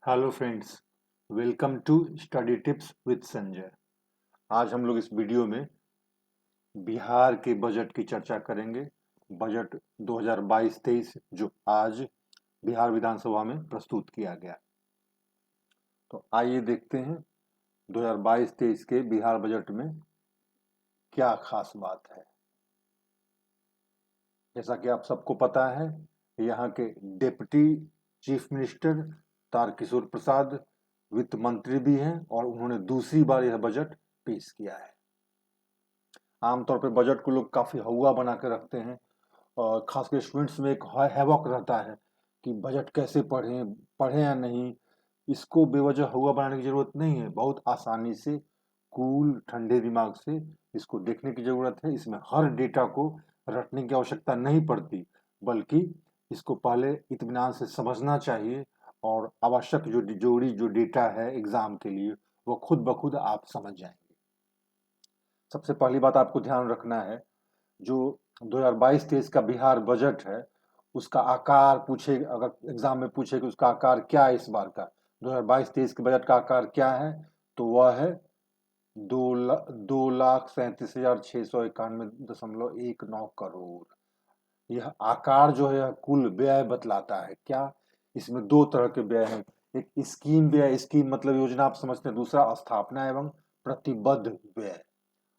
Hello friends, welcome to study tips with Sanjay. आज हम लोग इस वीडियो में बिहार के बजट की चर्चा करेंगे। बजट 2022-23 जो आज बिहार विधानसभा में प्रस्तुत किया गया। तो आइए देखते हैं 2022-23 के बिहार बजट में क्या खास बात है। जैसा कि आप सबको पता है, यहाँ के deputy chief minister Tarkishore Prasad वित्त मंत्री भी हैं और उन्होंने दूसरी बार यह बजट पेश किया है। आमतौर पे बजट को लोग काफी हौवा बना के रखते हैं और खासकर स्टूडेंट्स में एक हैवॉक रहता है कि बजट कैसे पढ़ें या नहीं। इसको बेवजह हौवा बनाने की जरूरत नहीं है। बहुत आसानी से कूल ठंडे दिमाग से इसको देखने की जरूरत है। इसमें हर डेटा को रटने की आवश्यकता नहीं पड़ती, बल्कि इसको पहले इत्मीनान से समझना चाहिए और आवश्यक जो डेटा है एग्जाम के लिए वो खुद ब खुद आप समझ जाएंगे। सबसे पहली बात आपको ध्यान रखना है, जो 2022-23 का बिहार बजट है उसका आकार पूछे, अगर एग्जाम में पूछे कि उसका आकार क्या है इस बार का 2022-23 के बजट का आकार क्या है, तो वह है 2,37,691.19 यह आकार जो है कुल व्यय बतलाता है। क्या इसमें दो तरह के व्यय हैं, एक स्कीम व्यय, स्कीम मतलब योजना आप समझते हैं, दूसरा स्थापना एवं प्रतिबद्ध व्यय।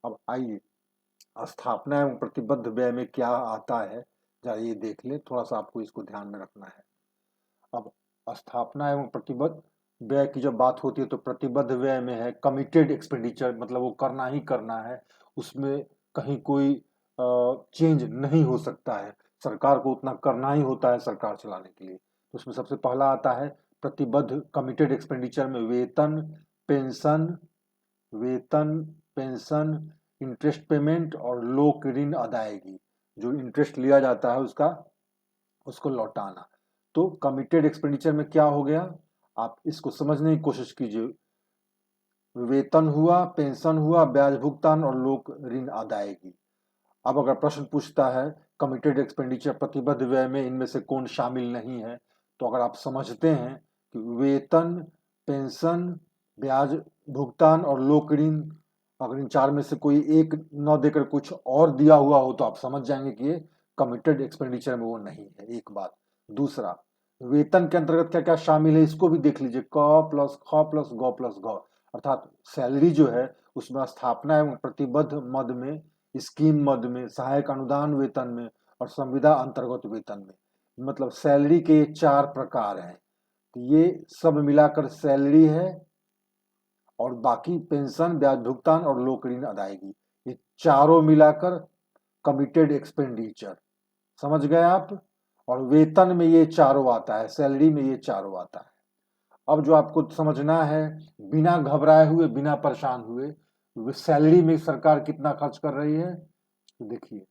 अब आइए स्थापना एवं प्रतिबद्ध व्यय में क्या आता है जरा ये देख ले, थोड़ा सा आपको इसको ध्यान में रखना है। अब स्थापना एवं प्रतिबद्ध व्यय की जब बात होती है तो प्रतिबद्ध व्यय में है कमिटेड एक्सपेंडिचर, मतलब वो करना ही करना है, उसमें कहीं कोई चेंज नहीं हो सकता है। सरकार को उतना करना ही होता है सरकार चलाने के लिए। तो उसमें सबसे पहला आता है प्रतिबद्ध कमिटेड एक्सपेंडिचर में पेंशन वेतन पेंशन इंटरेस्ट पेमेंट और लोक ऋण अदायगी, जो इंटरेस्ट लिया जाता है उसको लौटाना। तो कमिटेड एक्सपेंडिचर में क्या हो गया, आप इसको समझने की कोशिश कीजिए। वेतन हुआ, पेंशन हुआ, ब्याज भुगतान और लोक ऋण अदायगी। अब अगर प्रश्न पूछता है कमिटेड एक्सपेंडिचर प्रतिबद्ध व्यय में इनमें से कौन शामिल नहीं है, तो अगर आप समझते हैं कि वेतन, पेंशन, ब्याज भुगतान और लोक ऋण, अगर इन चार में से कोई एक न देकर कुछ और दिया हुआ हो तो आप समझ जाएंगे कि ये कमिटेड एक्सपेंडिचर में वो नहीं है। एक बात। दूसरा, वेतन के अंतर्गत क्या क्या शामिल है इसको भी देख लीजिए। क प्लस ख प्लस ग प्लस घ, अर्थात सैलरी जो है उसमें स्थापना एवं प्रतिबद्ध मद में, स्कीम मद में, सहायक अनुदान वेतन में और संविदा अंतर्गत वेतन में, मतलब सैलरी के चार प्रकार हैं। ये सब मिलाकर सैलरी है और बाकी पेंशन, ब्याज भुगतान और लोक ऋण अदायगी, ये चारों मिलाकर कमिटेड एक्सपेंडिचर। समझ गए आप? और वेतन में ये चारों आता है, सैलरी में ये चारों आता है। अब जो आपको समझना है, बिना घबराए हुए, बिना परेशान हुए, सैलरी में सरकार कितना खर्च कर रही है, तो देखिए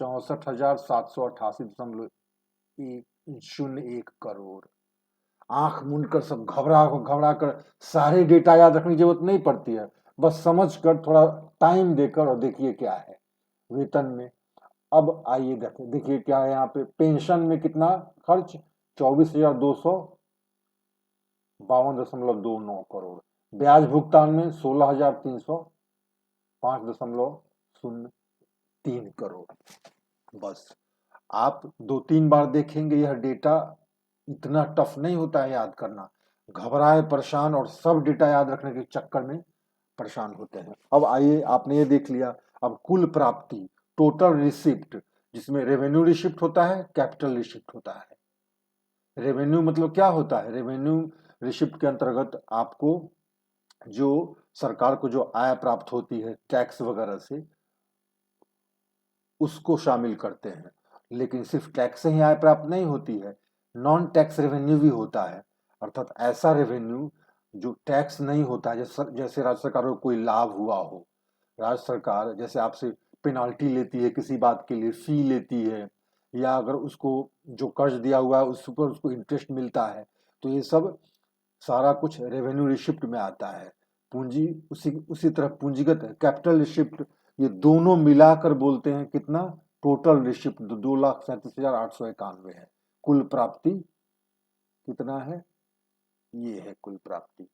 64,788.01 आंख मूंद कर, सब घबरा कर सारे डेटा याद रखने की जरूरत नहीं पड़ती है, बस समझ कर थोड़ा टाइम देकर और देखिए क्या है वेतन में। अब आइए देखिए क्या है यहाँ पे। पेंशन में कितना खर्च, 24,252.29 करोड़। ब्याज भुगतान में 16,305.03 करोड़। बस आप दो तीन बार देखेंगे, यह डेटा इतना टफ नहीं होता है याद करना। घबराए, परेशान और सब डेटा याद रखने के चक्कर में परेशान होते हैं। अब आइए, आपने ये देख लिया। अब कुल प्राप्ति, टोटल रिसिप्ट, जिसमें रेवेन्यू रिसिप्ट होता है, कैपिटल रिसिप्ट होता है। रेवेन्यू मतलब क्या होता है, रेवेन्यू रिसिप्ट के अंतर्गत आपको जो सरकार को जो आय प्राप्त होती है टैक्स वगैरह से, उसको शामिल करते हैं। लेकिन सिर्फ टैक्स से ही आय प्राप्त नहीं होती है, नॉन टैक्स रेवेन्यू भी होता है, अर्थात ऐसा रेवेन्यू जो टैक्स नहीं होता है। जैसे राज्य सरकार को कोई लाभ हुआ हो, राज्य सरकार जैसे आपसे पेनाल्टी लेती है किसी बात के लिए, फी लेती है, या अगर उसको जो कर्ज दिया हुआ है उस पर उसको इंटरेस्ट मिलता है, तो ये सब सारा कुछ रेवेन्यू रिसिप्ट में आता है। पूंजी उसी तरह पूंजीगत कैपिटल रिसिप्ट, ये दोनों मिलाकर बोलते हैं कितना, टोटल रिसिप्ट 2,37,891 है। कुल प्राप्ति कितना है, ये है कुल प्राप्ति।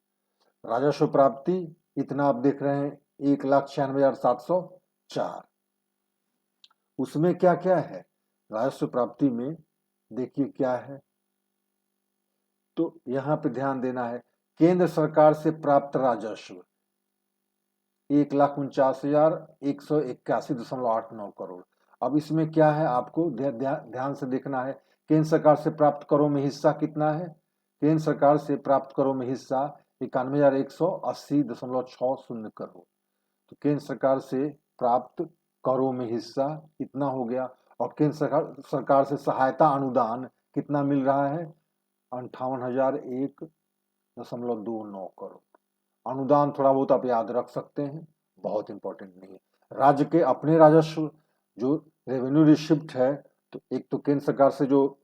राजस्व प्राप्ति इतना आप देख रहे हैं, 1,96,704। उसमें क्या क्या है राजस्व प्राप्ति में, देखिए क्या है। तो यहाँ पे ध्यान देना है, केंद्र सरकार से प्राप्त राजस्व 1,49,181.89 करोड़। अब इसमें क्या है, आपको ध्यान से देखना है। केंद्र सरकार से प्राप्त करों में हिस्सा कितना है? केंद्र सरकार से प्राप्त करों में हिस्सा 91,180.60 करोड़। तो केंद्र सरकार से प्राप्त करों में हिस्सा इतना हो गया। और केंद्र सरकार से सहायता अनुदान कितना मिल रहा है? 58,001.29 करोड़। अनुदान थोड़ा बहुत आप याद रख सकते हैं, बहुत इंपॉर्टेंट नहीं है। राज्य के अपने राजस्व जो रेवेन्यू रिसिप्ट है, तो एक तो केंद्र सरकार से जो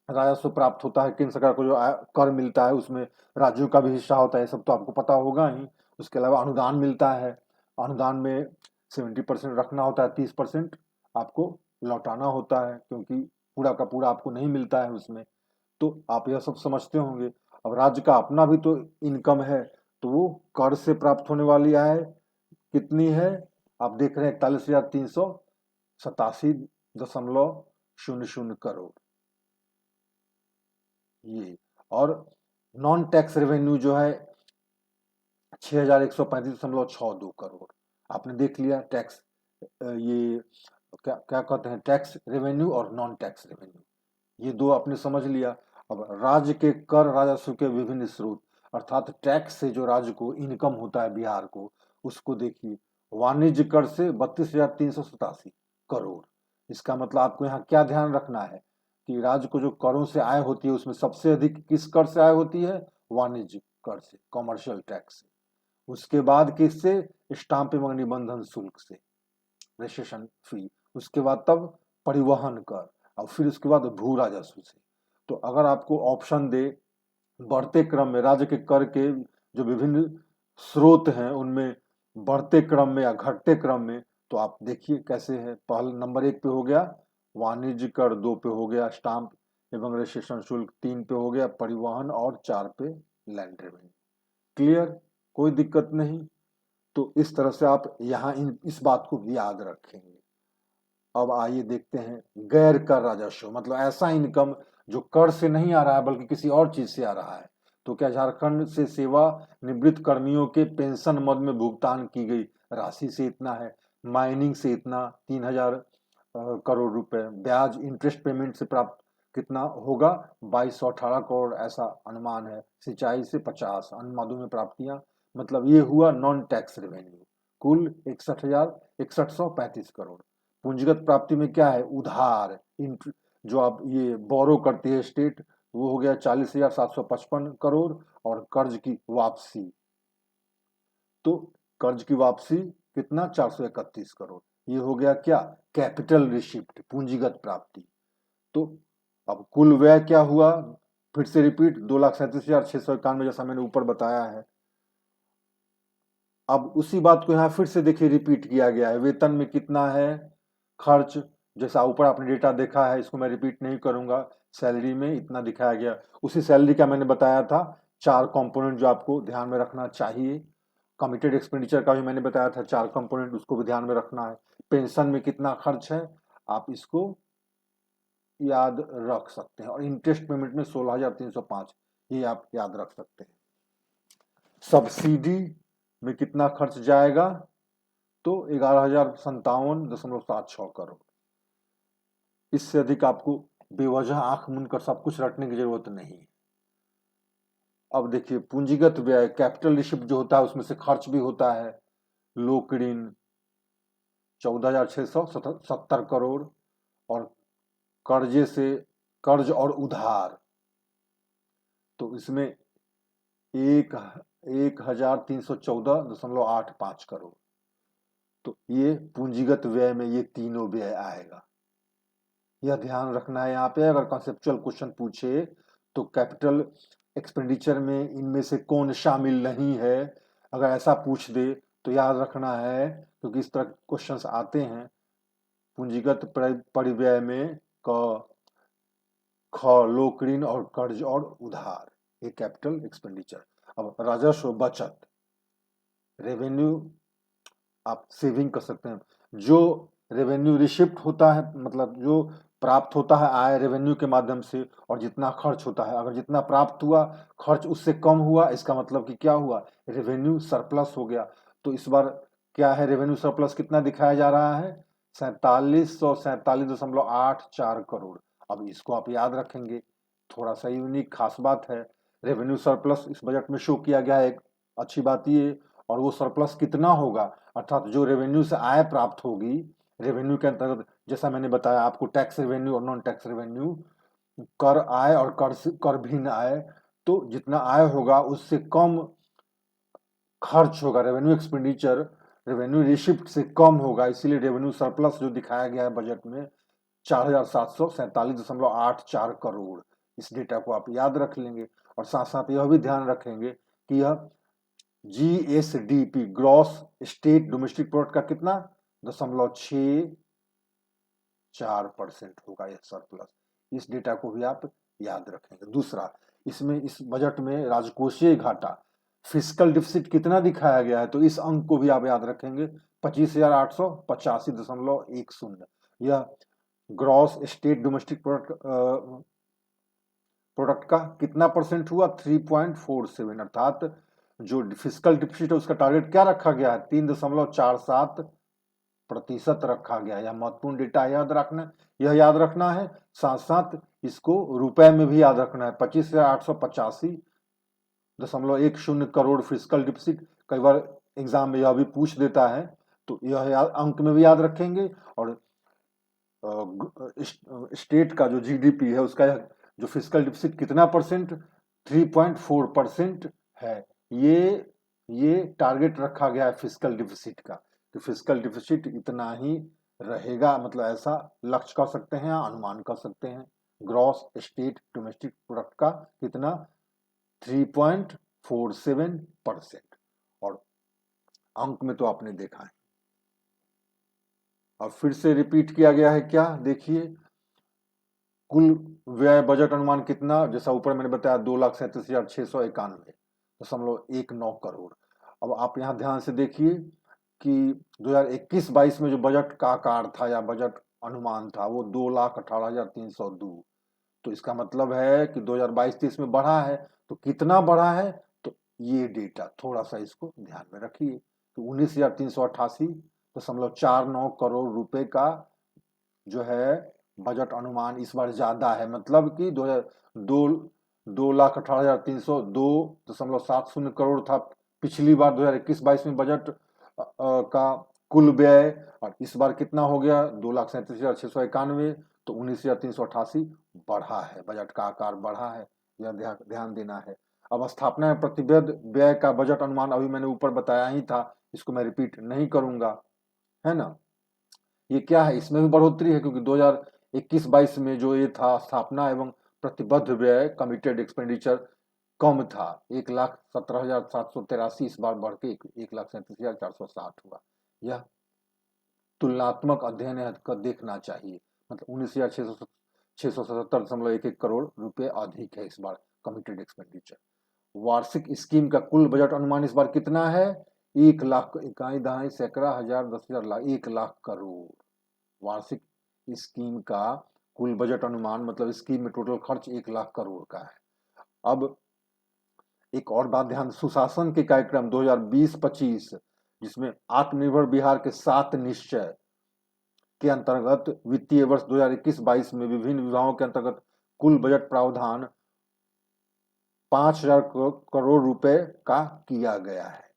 राजस्व प्राप्त होता है, केंद्र सरकार को जो कर मिलता है, उसमें राज्यों का भी हिस्सा होता है, सब तो आपको पता होगा ही। उसके अलावा अनुदान मिलता है, अनुदान में 70% रखना होता है, 30% आपको लौटाना होता है, क्योंकि पूरा का पूरा आपको नहीं मिलता है उसमें। तो आप यह सब समझते होंगे। अब राज्य का अपना भी तो इनकम है, तो वो कर से प्राप्त होने वाली आय कितनी है? आप देख रहे हैं 41,387.00 करोड़ ये। और नॉन टैक्स रेवेन्यू जो है 6,135.62 करोड़। आपने देख लिया टैक्स, ये क्या क्या कहते हैं, टैक्स रेवेन्यू और नॉन टैक्स रेवेन्यू, ये दो आपने समझ लिया। अब राज्य के कर राजस्व के विभिन्न स्रोत, अर्थात टैक्स से जो राज्य को इनकम होता है बिहार को, उसको देखिए। वाणिज्य कर से 32,387 करोड़। इसका मतलब आपको यहाँ क्या ध्यान रखना है कि राज्य को जो करों से आय होती है, उसमें सबसे अधिक किस कर से आय होती है? वाणिज्य कर से, कॉमर्शियल टैक्स से। उसके बाद किससे? स्टाम्प एवं निबंधन शुल्क से, रजिस्ट्रेशन फी। उसके बाद तब परिवहन कर, और फिर उसके बाद भू राजस्व से। तो अगर आपको ऑप्शन दे बढ़ते क्रम में राज्य के कर के जो विभिन्न स्रोत हैं, उनमें बढ़ते क्रम में या घटते क्रम में, तो आप देखिए कैसे है। पहले नंबर 1 पे हो गया वाणिज्य कर, 2 पे हो गया स्टाम्प एवं रजिस्ट्रेशन शुल्क, 3 पे हो गया परिवहन, और 4 पे लैंड रेवेन्यू। क्लियर? कोई दिक्कत नहीं। तो इस तरह से आप यहाँ इस बात को याद रखेंगे। अब आइए देखते हैं गैर कर राजस्व, मतलब ऐसा इनकम जो कर से नहीं आ रहा है बल्कि किसी और चीज से आ रहा है। तो क्या झारखंड से सेवा निवृत्त कर्मियों के पेंशन मद में भुगतान की गई राशि से इतना है, माइनिंग से इतना 3,000 करोड़ रुपए, ब्याज इंटरेस्ट पेमेंट से प्राप्त कितना होगा? 2,218 करोड़ ऐसा अनुमान है, सिंचाई से 50, अन्य मदों में प्राप्तियां, मतलब ये हुआ नॉन टैक्स रेवेन्यू, कुल 61,135 करोड़। पूंजीगत प्राप्ति में क्या है? उधार, जो आप ये बोरो करती है स्टेट, वो हो गया 40,755 करोड़। और कर्ज की वापसी, तो कर्ज की वापसी कितना? 431 करोड़। ये हो गया क्या? कैपिटल रिसिप्ट, पूंजीगत प्राप्ति। तो अब कुल व्यय क्या हुआ? फिर से रिपीट, 2,37,691, जैसा मैंने ऊपर बताया है। अब उसी बात को यहाँ फिर से देखिए रिपीट किया गया है। वेतन में कितना है खर्च, जैसा ऊपर आपने डेटा देखा है, इसको मैं रिपीट नहीं करूंगा। सैलरी में इतना दिखाया गया, उसी सैलरी का मैंने बताया था 4 कंपोनेंट जो आपको ध्यान में रखना चाहिए। कमिटेड एक्सपेंडिचर का भी मैंने बताया था 4 कंपोनेंट, उसको भी ध्यान में रखना है। पेंशन में कितना खर्च है, आप इसको याद रख सकते हैं। और इंटरेस्ट पेमेंट में 16,305, ये आप याद रख सकते हैं। सब्सिडी में कितना खर्च जाएगा? तो 11,057.76 करोड़। इससे अधिक आपको बेवजह आंख मूंद कर सब कुछ रटने की जरूरत नहीं। अब देखिए पूंजीगत व्यय, कैपिटल रिसिप्ट जो होता है उसमें से खर्च भी होता है। लोक ऋण 14,670 करोड़, और कर्जे से, कर्ज और उधार, तो इसमें 1,314.85 करोड़। तो ये पूंजीगत व्यय में ये तीनों व्यय आएगा, यह ध्यान रखना है। यहाँ पे अगर कॉन्सेप्चुअल क्वेश्चन पूछे तो कैपिटल एक्सपेंडिचर में इनमें से कौन शामिल नहीं है, अगर ऐसा पूछ दे तो याद रखना है, क्योंकि इस तरह क्वेश्चंस आते हैं। पूंजीगत परिव्यय में क ख लोक ऋण और कर्ज और उधार, ये कैपिटल एक्सपेंडिचर। अब राजस्व बचत, रेवेन्यू आप सेविंग कर सकते हैं। जो रेवेन्यू रिसिप्ट होता है, मतलब जो प्राप्त होता है आय रेवेन्यू के माध्यम से, और जितना खर्च होता है, अगर जितना प्राप्त हुआ खर्च उससे कम हुआ, इसका मतलब कि क्या हुआ, रेवेन्यू सरप्लस हो गया। तो इस बार क्या है, रेवेन्यू सरप्लस कितना दिखाया जा रहा है, 4747.84 करोड़। अब इसको आप याद रखेंगे, थोड़ा सा यूनिक खास बात है। रेवेन्यू सरप्लस इस बजट में शो किया गया है, एक अच्छी बात ये। और वो सरप्लस कितना होगा, अर्थात जो रेवेन्यू से आय प्राप्त होगी, रेवेन्यू के अंतर्गत जैसा मैंने बताया आपको, टैक्स रेवेन्यू और नॉन टैक्स रेवेन्यू, कर आय और कर भिन्न आय। तो जितना आय होगा उससे कम खर्च होगा, रेवेन्यू एक्सपेंडिचर रेवेन्यू रिसिप्ट से कम होगा, इसीलिए रेवेन्यू सरप्लस जो दिखाया गया है बजट में 4747.84 करोड़। इस डेटा को आप याद रख लेंगे, और साथ साथ यह भी ध्यान रखेंगे कि यह GSDP, gross state domestic product का कितना 0.64% होगा यह सरप्लस। इस डेटा को भी आप याद रखेंगे। दूसरा, इसमें इस बजट में राजकोषीय घाटा, फिस्कल डिफिसिट कितना दिखाया गया है, तो इस अंक को भी आप याद रखेंगे, 25,885.10। यह ग्रॉस स्टेट डोमेस्टिक प्रोडक्ट का कितना परसेंट हुआ, 3.47, अर्थात जो फिस्कल डिफिसिट है उसका टारगेट क्या रखा गया है, 3.47% रखा गया है। यह महत्वपूर्ण डेटा याद रखना, यह याद रखना है, साथ साथ इसको रुपए में भी याद रखना है। 25,885.10 करोड़ फिस्कल डिफिसिट, कई बार एग्जाम में यह भी पूछ देता है, तो यह अंक में भी याद रखेंगे। और स्टेट का जो जीडीपी है उसका जो फिस्कल डिफिसिट कितना परसेंट, 3.4% है। ये टारगेट रखा गया है फिस्कल डिफिसिट का, तो फिस्कल डिफिसिट इतना ही रहेगा, मतलब ऐसा लक्ष्य कर सकते हैं, अनुमान कर सकते हैं। ग्रॉस स्टेट डोमेस्टिक प्रोडक्ट का कितना, 3.47%। और अंक में तो आपने देखा है। अब फिर से रिपीट किया गया है, क्या देखिए, कुल व्यय बजट अनुमान कितना, जैसा ऊपर मैंने बताया, 2,37,691.19 करोड़। अब आप यहाँ ध्यान से देखिए कि 2021-22 में जो बजट का आकार था या बजट अनुमान था वो 2,18,302। तो इसका मतलब है कि 2022-23 में बढ़ा है, तो कितना बढ़ा है, तो ये डेटा थोड़ा सा इसको ध्यान में रखिए। तो 19,388.49 करोड़ रुपए का जो है बजट अनुमान इस बार ज्यादा है, मतलब कि 2,18,302.70 करोड़ था पिछली बार 2021-22 में बजट का कुल व्यय, और इस बार कितना हो गया 2,37,691, तो 19,388 बढ़ा है, बजट का आकार बढ़ा है, यह ध्यान देना है। अब स्थापना में प्रतिबद्ध व्यय का बजट अनुमान अभी मैंने ऊपर बताया ही था, इसको मैं रिपीट नहीं करूंगा, है ना। ये क्या है, इसमें भी बढ़ोतरी है, क्योंकि 2021-22 में जो ये था स्थापना एवं प्रतिबद्ध व्यय कमिटेड एक्सपेंडिचर कम था, 1,17,783, इस बार बढ़ के 1,37,460 हुआ। यह तुलनात्मक अध्ययन है, कर देखना चाहिए, मतलब 19,677.11 करोड़ रुपए अधिक है इस बार कमिटेड एक्सपेंडिचर। वार्षिक स्कीम का कुल बजट अनुमान इस बार कितना है, 1,00,000, इकाई दहाई सैकड़ा हजार 10,000 लाख, 1,00,000 करोड़। वार्षिक स्कीम का कुल बजट अनुमान, मतलब स्कीम में टोटल खर्च 1,00,000 करोड़ का है। अब एक और बात ध्यान, सुशासन के कार्यक्रम 2020-25, जिसमें आत्मनिर्भर बिहार के 7 निश्चय के अंतर्गत वित्तीय वर्ष 2021-22 में विभिन्न विभागों के अंतर्गत कुल बजट प्रावधान 5,000 करोड़ रुपए का किया गया है।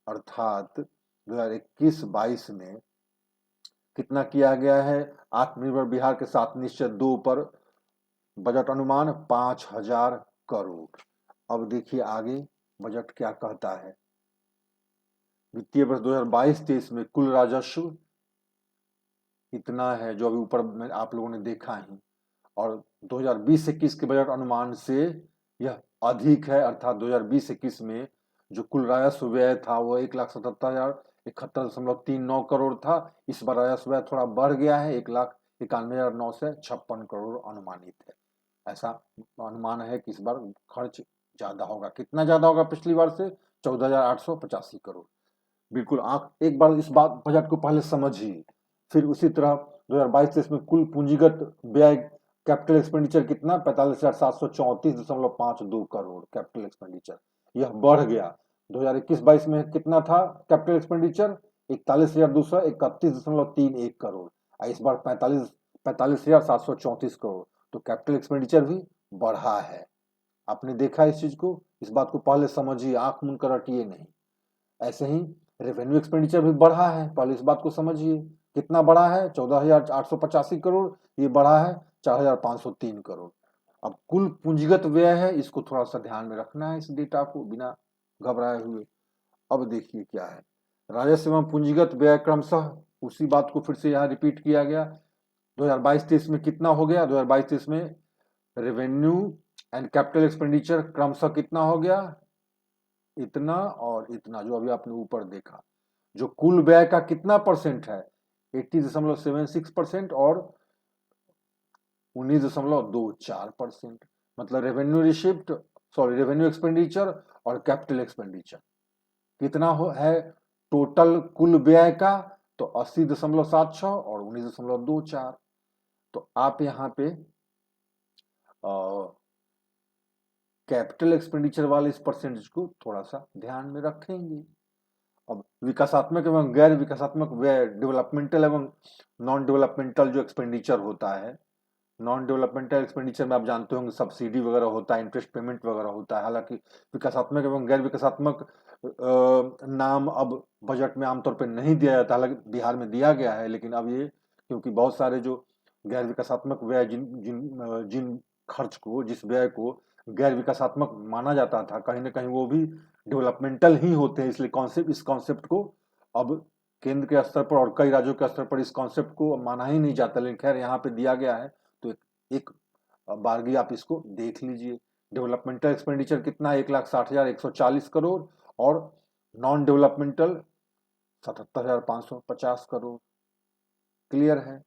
अर्थात 2021-22 में कितना किया गया है, आत्मनिर्भर बिहार के 7 निश्चय 2 पर बजट अनुमान 5,000 करोड़। अब देखिए आगे बजट क्या कहता है। वित्तीय वर्ष 2022-23 में कुल राजस्व इतना है जो अभी ऊपर में आप लोगों ने देखा ही, और 2020-21 के बजट अनुमान से यह अधिक है, अर्थात 2020-21 में जो कुल राजस्व व्यय था वो 1,77,071.39 करोड़ था, इस बार राजस्व व्यय थोड़ा बढ़ गया है, 1,91,956 करोड़ अनुमानित है। ऐसा अनुमान है कि इस बार खर्च ज्यादा होगा। कितना ज्यादा होगा पिछली बार से? 14,885 करोड़। बिल्कुल आंख एक बार इस बात बजट को पहले समझिए। फिर उसी तरह 2022-23 में कुल पूंजीगत व्यय कैपिटल एक्सपेंडिचर कितना? 45,734.52 करोड़ कैपिटल एक्सपेंडिचर। यह बढ़ गया। 2021-22 में कितना था कैपिटल एक्सपेंडिचर? 41,231.31 करोड़। इस बार 45,734 करोड़। तो कैपिटल एक्सपेंडिचर भी बढ़ा है। आपने देखा इस चीज को? इस बात को पहले समझिए, आंख मूंद कर रटिए नहीं। ऐसे ही रेवेन्यू एक्सपेंडिचर भी बढ़ा है, पहले इस बात को समझिए। कितना बढ़ा है? 14,885 करोड़। ये बढ़ा है 4,503 करोड़। अब कुल पूंजीगत व्यय है, इसको थोड़ा सा ध्यान में रखना है, इस डेटा को, बिना घबराए हुए। अब देखिए क्या है, राजस्व एवं पूंजीगत व्यय क्रमशः उसी बात को फिर से यहाँ रिपीट किया गया। 2022-23 में कितना हो गया? 2022-23 में रेवेन्यू एंड कैपिटल एक्सपेंडिचर क्रमशः कितना हो गया? इतना और इतना, जो अभी आपने ऊपर देखा। जो कुल व्यय का कितना परसेंट है? 80.76% और 19.24%। मतलब revenue receipt, sorry revenue expenditure और कैपिटल एक्सपेंडिचर कितना है टोटल कुल व्यय का? तो 80.76 और 19.24। तो आप यहाँ पे कैपिटल एक्सपेंडिचर वाले इस परसेंटेज को थोड़ा सा ध्यान में रखेंगे। अब विकासात्मक एवं गैर विकासात्मक व्यय, डेवलपमेंटल एवं नॉन डेवलपमेंटल जो एक्सपेंडिचर होता है, नॉन डेवलपमेंटल एक्सपेंडिचर में आप जानते होंगे सब्सिडी वगैरह होता है, इंटरेस्ट पेमेंट वगैरह होता है। हालांकि विकासात्मक एवं गैर विकासात्मक नाम अब बजट में आमतौर पर नहीं दिया जाता, हालांकि बिहार में दिया गया है। लेकिन अब ये, क्योंकि बहुत सारे जो गैर विकासात्मक व्यय, जिन जिन जिन खर्च को, जिस व्यय को गैर विकासात्मक माना जाता था, कहीं ना कहीं वो भी डेवलपमेंटल ही होते हैं। इसलिए इस कॉन्सेप्ट को अब केंद्र के स्तर पर और कई राज्यों के स्तर पर इस कॉन्सेप्ट को माना ही नहीं जाता। लेकिन खैर यहाँ पे दिया गया है, तो एक बारगी आप इसको देख लीजिए। डेवलपमेंटल एक्सपेंडिचर कितना? 1,60,140 करोड़ और नॉन डेवलपमेंटल 77,550 करोड़। क्लियर है?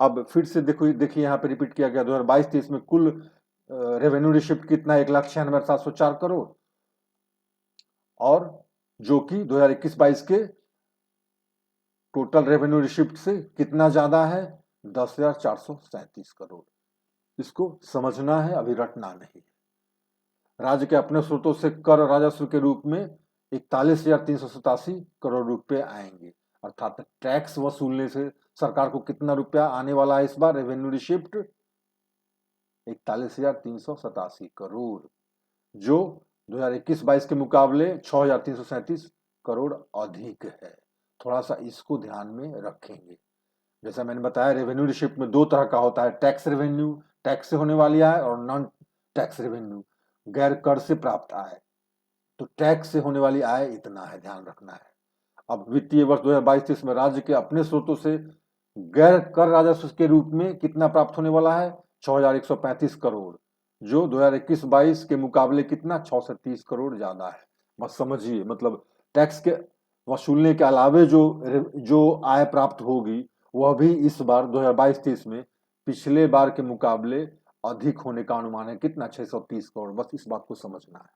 अब फिर से देखो, देखिए यहाँ पे रिपीट किया गया। 2022-23 में कुल रेवेन्यू रिसिप्ट कितना? 1,96,704 करोड़, और जो कि 2021-22 के टोटल रेवेन्यू रिसिप्ट से कितना ज्यादा है? 10,437 करोड़। इसको समझना है, अभी रटना नहीं। राज्य के अपने स्रोतों से कर राजस्व के रूप में 41,387 करोड़ रुपए आएंगे। अर्थात टैक्स वसूलने से सरकार को कितना रुपया आने वाला है इस बार? रेवेन्यू रिसिप्ट 41,387 करोड़, जो 2021-22 के मुकाबले 6,337 करोड़ अधिक है। थोड़ा सा इसको ध्यान में रखेंगे। जैसा मैंने बताया, रेवेन्यू रिसिप्ट में दो तरह का होता है, टैक्स रेवेन्यू, टैक्स से होने वाली आय, और नॉन टैक्स रेवेन्यू, गैर कर से प्राप्त आय। तो टैक्स से होने वाली आय इतना है, ध्यान रखना है। अब वित्तीय वर्ष 2022-23 में राज्य के अपने स्रोतों से गैर कर राजस्व के रूप में कितना प्राप्त होने वाला है? 6,135 करोड़, जो 2021-22 के मुकाबले कितना? 6 से 30 करोड़ ज्यादा है। बस समझिए, मतलब टैक्स के वसूलने के अलावे जो आय प्राप्त होगी, वह भी इस बार 2022-23 में पिछले बार के मुकाबले अधिक होने का अनुमान है। कितना? 630 करोड़। बस इस बात को समझना है।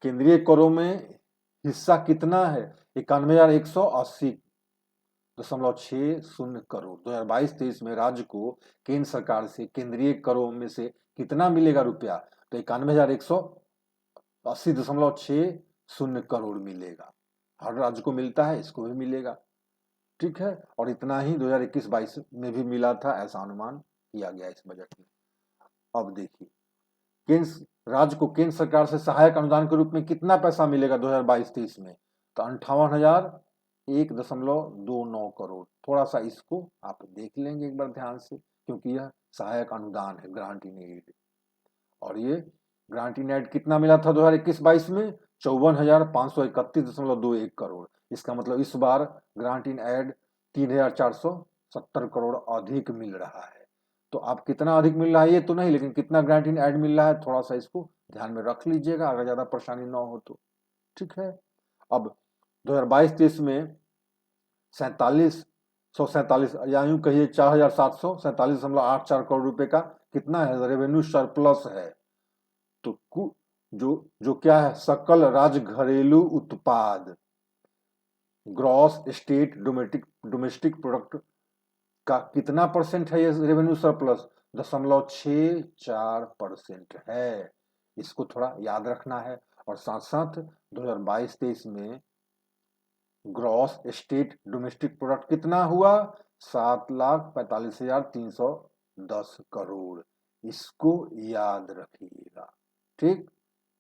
केंद्रीय करों में हिस्सा कितना है? 91,180.60 करोड़। 2022-23 में राज्य को केंद्र सरकार से केंद्रीय करों में से कितना मिलेगा रुपया? तो 91,180.60 करोड़ मिलेगा। हर राज्य को मिलता है, इसको भी मिलेगा। ठीक है, और इतना ही 2021-22 में भी मिला था, ऐसा अनुमान किया गया इस बजट में। अब देखिए, केंद्र राज्य को केंद्र सरकार से सहायक अनुदान के रूप में कितना पैसा मिलेगा 2022-23 में? तो 58,001.29 करोड़। थोड़ा सा इसको आप देख लेंगे एक बार ध्यान से, क्योंकि यह सहायक अनुदान है, ग्रांट इन एड। और ये ग्रांट इन एड कितना मिला था 2021-22 में? 54,531.21 करोड़। इसका मतलब इस बार ग्रांट इन एड 3,470 करोड़ अधिक मिल रहा है। तो आप कितना अधिक मिल रहा है ये तो नहीं, लेकिन कितना ग्रांट इन एड मिल रहा है, थोड़ा सा इसको ध्यान में रख लीजिएगा, अगर ज्यादा परेशानी ना हो तो। ठीक है। अब 2022-23 में 147 या यूं कहिए 4747.84 करोड़ रुपए का कितना है रेवेन्यू सरप्लस है। तो जो जो क्या है, सकल राज्य घरेलू उत्पाद, ग्रॉस स्टेट डोमेस्टिक प्रोडक्ट का कितना परसेंट है ये रेवेन्यू सरप्लस? 0.64% है। इसको थोड़ा याद रखना है। और साथ साथ 2022-23 में ग्रॉस स्टेट डोमेस्टिक प्रोडक्ट कितना हुआ? 7,45,310 करोड़। इसको याद रखिएगा, ठीक,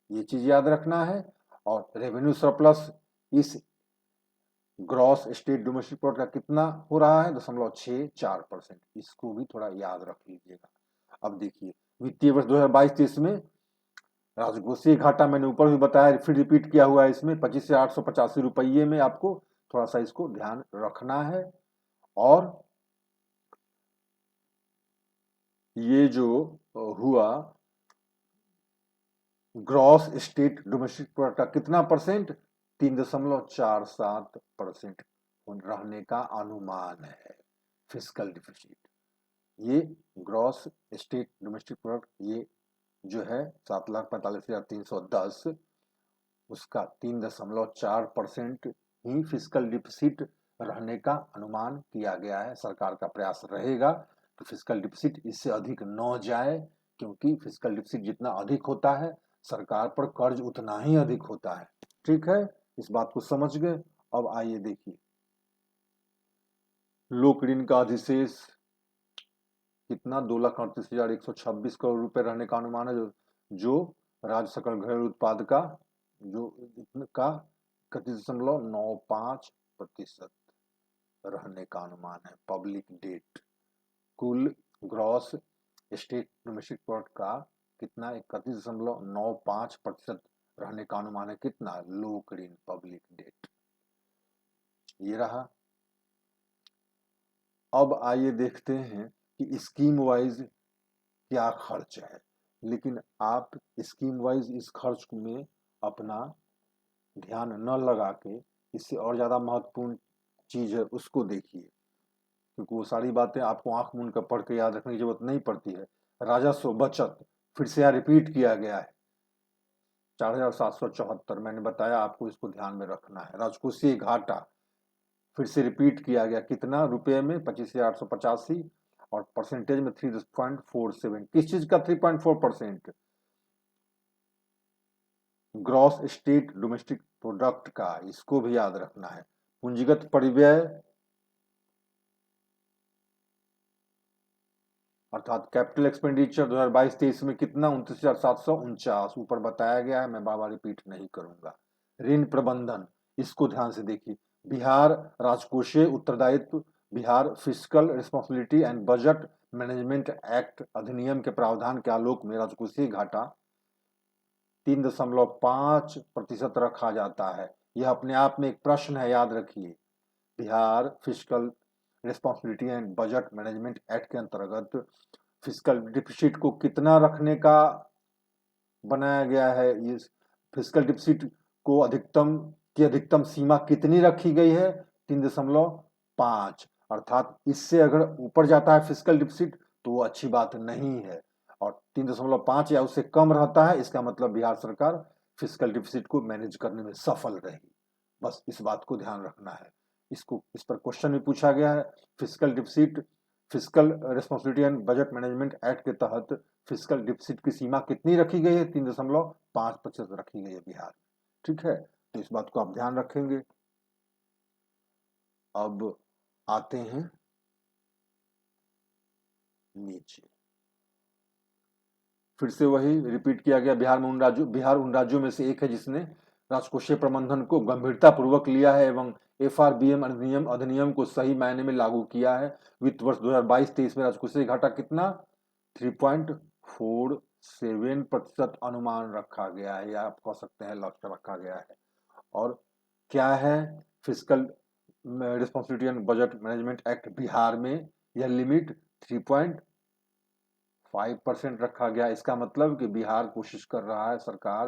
ये चीज याद रखना है। और रेवेन्यू सरप्लस इस ग्रॉस स्टेट डोमेस्टिक प्रोडक्ट का कितना हो रहा है? 0.64%। इसको भी थोड़ा याद रख लीजिएगा। अब देखिए वित्तीय वर्ष 2022-23 में राजकोषीय घाटा मैंने ऊपर भी बताया, फिर रिपीट किया हुआ है इसमें 25,885 रुपये में। आपको थोड़ा सा इसको ध्यान रखना है। और ये जो हुआ ग्रॉस स्टेट डोमेस्टिक प्रोडक्ट का कितना परसेंट? 3.47% रहने का अनुमान है फिस्कल डिफिसिट। ये ग्रॉस स्टेट डोमेस्टिक प्रोडक्ट ये जो है 7,45,310, उसका 3.4% ही फिस्कल डिफिसिट रहने का अनुमान किया गया है। सरकार का प्रयास रहेगा कि फिस्कल डिफिसिट इससे अधिक न जाए, क्योंकि फिस्कल डिफिसिट जितना अधिक होता है सरकार पर कर्ज उतना ही अधिक होता है। ठीक है, इस बात को समझ गए। अब आइए देखिए लोक ऋण का अधिशेष कितना? 2,38,126 करोड़ रुपए रहने का अनुमान है, जो राज्य सकल घरेलू उत्पाद का जो का 31.95% रहने का अनुमान है। पब्लिक डेट, कुल ग्रॉस स्टेट डोमेस्टिक प्रोडक्ट का कितना? 31.95% रहने का अनुमान है। कितना? लोक ऋण, पब्लिक डेट, ये रहा। अब आइए देखते हैं कि स्कीम वाइज क्या खर्च है। लेकिन आप स्कीम वाइज इस खर्च में अपना ध्यान न लगा के इससे और ज्यादा महत्वपूर्ण चीज है उसको देखिए, क्योंकि वो सारी बातें आपको आंख मूंद कर पढ़ के याद रखने की जरूरत नहीं पड़ती है। राजस्व बचत फिर से यहाँ रिपीट किया गया है, 4,774। मैंने बताया आपको इसको ध्यान में रखना है। राजकोषीय घाटा फिर से रिपीट किया गया, कितना रुपए में? 25,885। और परसेंटेज में 3.47। किस चीज का 3.4%? ग्रॉस स्टेट डोमेस्टिक प्रोडक्ट का, इसको भी याद रखना है। पूंजीगत परिव्यय अर्थात कैपिटल एक्सपेंडिचर 2022-23 में कितना? 29,749। ऊपर बताया गया है, मैं बार बार रिपीट नहीं करूंगा। ऋण प्रबंधन, इसको ध्यान से देखिए। बिहार राजकोषीय उत्तरदायित्व, Bihar fiscal responsibility and budget management act अधिनियम के प्रावधान के आलोक में राजकोषीय घाटा 3.5% रखा जाता है। यह अपने आप में एक प्रश्न है, याद रखिए। Bihar fiscal responsibility and budget management act के अंतर्गत फिस्कल डिफिसिट को कितना रखने का बनाया गया है? ये फिस्कल डिफिसिट को अधिकतम सीमा कितनी रखी गई है? 3.5। अर्थात इससे अगर ऊपर जाता है फिस्कल डिफिसिट तो वो अच्छी बात नहीं है, और 3.5 या उससे कम रहता है, इसका मतलब बिहार सरकार फिस्कल डिफिसिट को मैनेज करने में सफल रही। बस इस बात को ध्यान रखना है। इस पर क्वेश्चन भी पूछा गया है। Fiscal deficit, fiscal responsibility and budget management act के तहत फिस्कल डिफिसिट की सीमा कितनी रखी गई है? 3.5% रखी गई है बिहार। ठीक है, तो इस बात को आप ध्यान रखेंगे। अब आते हैं नीचे, फिर से वही रिपीट किया गया। बिहार उन राज्यों में से एक है जिसने राजकोषीय प्रबंधन को गंभीरता पूर्वक लिया है एवं एफआरबीएम अधिनियम को सही मायने में लागू किया है। वित्त वर्ष 2022-23 में राजकोषीय घाटा कितना? 3.47% अनुमान रखा गया है, या आप कह सकते हैं लक्ष्य रखा गया है। और क्या है? Fiscal responsibility and budget management act Bihar में यह लिमिट 3.5% रखा गया। इसका मतलब कि बिहार कोशिश कर रहा है,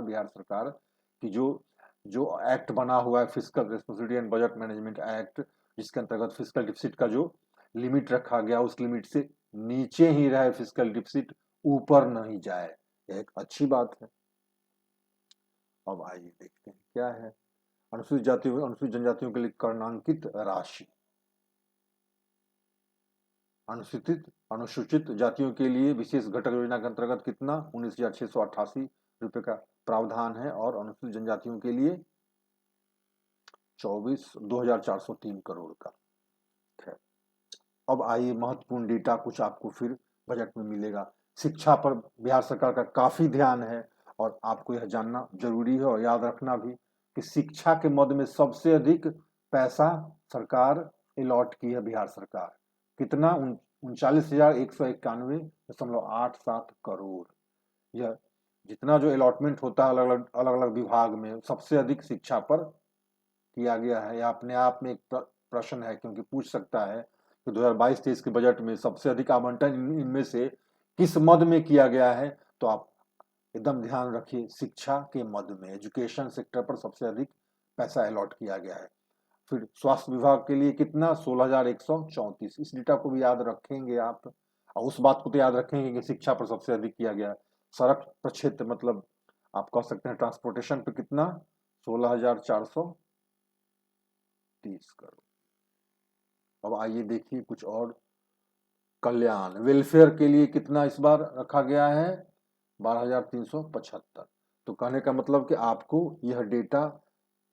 बिहार सरकार की जो जो एक्ट बना हुआ है fiscal responsibility and budget management act जिसके अंतर्गत फिस्कल डिफिसिट का जो लिमिट रखा गया उस लिमिट से नीचे ही रहे फिस्कल डिफिसिट, ऊपर नहीं जाए। यह एक अच्छी बात है। अब आइए देखते हैं क्या है अनुसूचित जातियों अनुसूचित जनजातियों के लिए कर्णांकित राशि। अनुसूचित जातियों के लिए विशेष घटक योजना के अंतर्गत कितना 19,688 रुपए का प्रावधान है और अनुसूचित जनजातियों के लिए 2,403 करोड़ का। खैर, अब आइए महत्वपूर्ण डेटा कुछ आपको फिर बजट में मिलेगा। शिक्षा पर बिहार सरकार का काफी ध्यान है और आपको यह जानना जरूरी है और याद रखना भी कि शिक्षा के मद में सबसे अधिक पैसा सरकार अलॉट की है बिहार सरकार। कितना 39,191.87 करोड़। यह जितना जो अलॉटमेंट होता है अलग अलग विभाग में सबसे अधिक शिक्षा पर किया गया है। यह अपने आप में एक प्रश्न है, क्योंकि पूछ सकता है कि 2022-23 के बजट में सबसे अधिक आवंटन इनमें से किस मद में किया गया है। तो आप एकदम ध्यान रखिए, शिक्षा के मद में एजुकेशन सेक्टर पर सबसे अधिक पैसा अलॉट किया गया है। फिर स्वास्थ्य विभाग के लिए कितना 16,134। इस डेटा को भी याद रखेंगे आप, और उस बात को तो याद रखेंगे कि शिक्षा पर सबसे अधिक किया गया है। सड़क प्रक्षेत्र मतलब आप कह सकते हैं ट्रांसपोर्टेशन पे कितना 16,430 करोड़। अब आइए देखिए कुछ और। कल्याण वेलफेयर के लिए कितना इस बार रखा गया है 12,375। तो कहने का मतलब कि आपको यह डेटा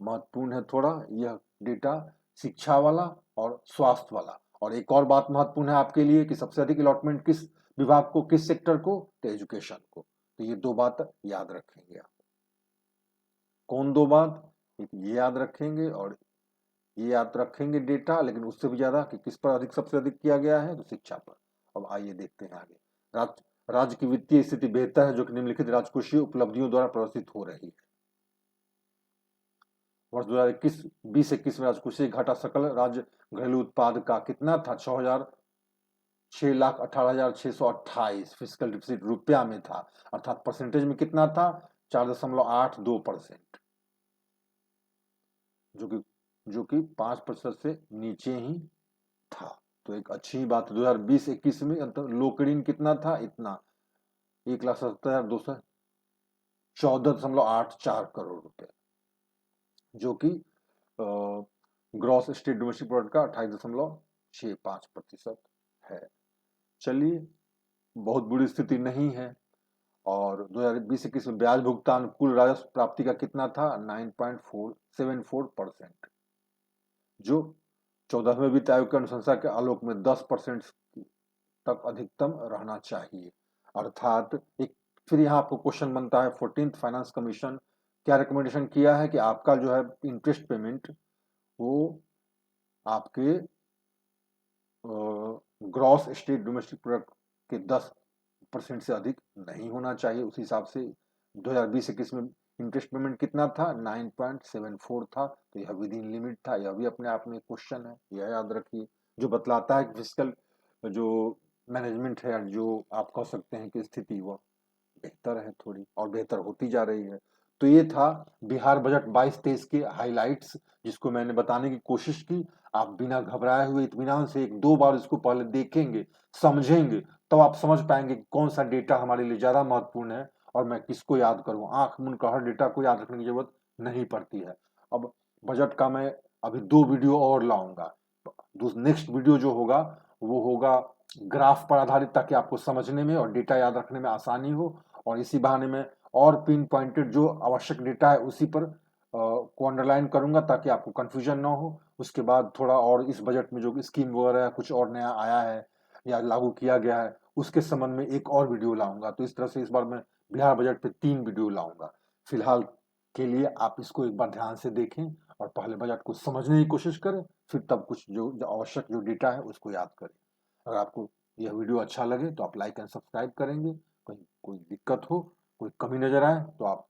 महत्वपूर्ण है थोड़ा, यह डेटा शिक्षा वाला और स्वास्थ्य वाला। और एक और बात महत्वपूर्ण है आपके लिए कि सबसे अधिक अलॉटमेंट किस विभाग को, किस सेक्टर को, तो एजुकेशन को। तो ये दो बात याद रखेंगे आप। कौन दो बात? एक ये याद रखेंगे और ये याद रखेंगे डेटा, लेकिन उससे भी ज्यादा कि किस पर अधिक सबसे अधिक किया गया है, तो शिक्षा पर। अब आइए देखते हैं आगे। राज्य की वित्तीय स्थिति बेहतर है जो कि निम्नलिखित राजकोषीय उपलब्धियों द्वारा प्रदर्शित हो रही है। वर्ष 2021 में राजकोषीय घाटा सकल राज्य घरेलू उत्पाद का कितना था 6,18,628 फिस्कल डिफिसिट रुपया में था, अर्थात परसेंटेज में कितना था 4.82%, जो कि 5% से नीचे ही था। तो एक अच्छी बात। 2020-21 में लोकऋण कितना था, इतना 1,70,214.84 करोड़ रुपए, जो कि ग्रॉस स्टेट डोमेस्टिक प्रोडक्ट का 28.65% है। चलिए, बहुत बुरी स्थिति नहीं है। और 2020-21 में ब्याज भुगतान कुल राजस्व प्राप्ति का कितना था 9.74%, जो 14वें वित्त आयोग की अनुशंसा के आलोक में 10% तक अधिकतम रहना चाहिए। अर्थात एक फिर यहाँ आपको क्वेश्चन बनता है 14th फाइनेंस कमीशन क्या रिकमेंडेशन किया है कि आपका जो है इंटरेस्ट पेमेंट वो आपके ग्रॉस स्टेट डोमेस्टिक प्रोडक्ट के 10% से अधिक नहीं होना चाहिए। उस हिसाब से 2020-21 में इंटरेस्ट पेमेंट कितना था 9.74 था, तो यह विद इन लिमिट था। यह भी अपने आप में क्वेश्चन है, यह याद रखिए, जो बतलाता है कि फिस्कल जो मैनेजमेंट है, जो आप कह सकते हैं कि स्थिति वह बेहतर है थोड़ी और बेहतर होती जा रही है। तो ये था बिहार बजट 22-23 के हाइलाइट्स, जिसको मैंने बताने की कोशिश की। आप बिना घबराए हुए इत्मीनान से एक दो बार इसको पहले देखेंगे, समझेंगे, तो आप समझ पाएंगे कौन सा डेटा हमारे लिए ज्यादा महत्वपूर्ण है और मैं किसको याद करूं। आंख मूंद कर हर डेटा को याद रखने की जरूरत नहीं पड़ती है। अब बजट का मैं अभी 2 वीडियो और लाऊंगा। नेक्स्ट वीडियो जो होगा वो होगा ग्राफ पर आधारित, ताकि आपको समझने में और डेटा याद रखने में आसानी हो। और इसी बहाने में और पिन पॉइंटेड जो आवश्यक डेटा है उसी पर को अंडरलाइन करूंगा, ताकि आपको कंफ्यूजन ना हो। उसके बाद थोड़ा और इस बजट में जो स्कीम वगैरह कुछ और नया आया है या लागू किया गया है उसके संबंध में एक और वीडियो लाऊंगा। तो इस तरह से इस बार मैं बिहार बजट पे 3 वीडियो लाऊंगा। फिलहाल के लिए आप इसको एक बार ध्यान से देखें और पहले बजट को समझने की कोशिश करें, फिर तब कुछ जो आवश्यक जो डेटा है उसको याद करें। अगर आपको यह वीडियो अच्छा लगे तो आप लाइक एंड सब्सक्राइब करेंगे। कहीं कोई दिक्कत हो, कोई कमी नजर आए तो आप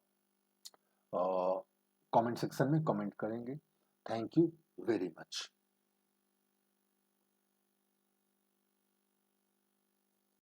कमेंट सेक्शन में कमेंट करेंगे। Thank you very much.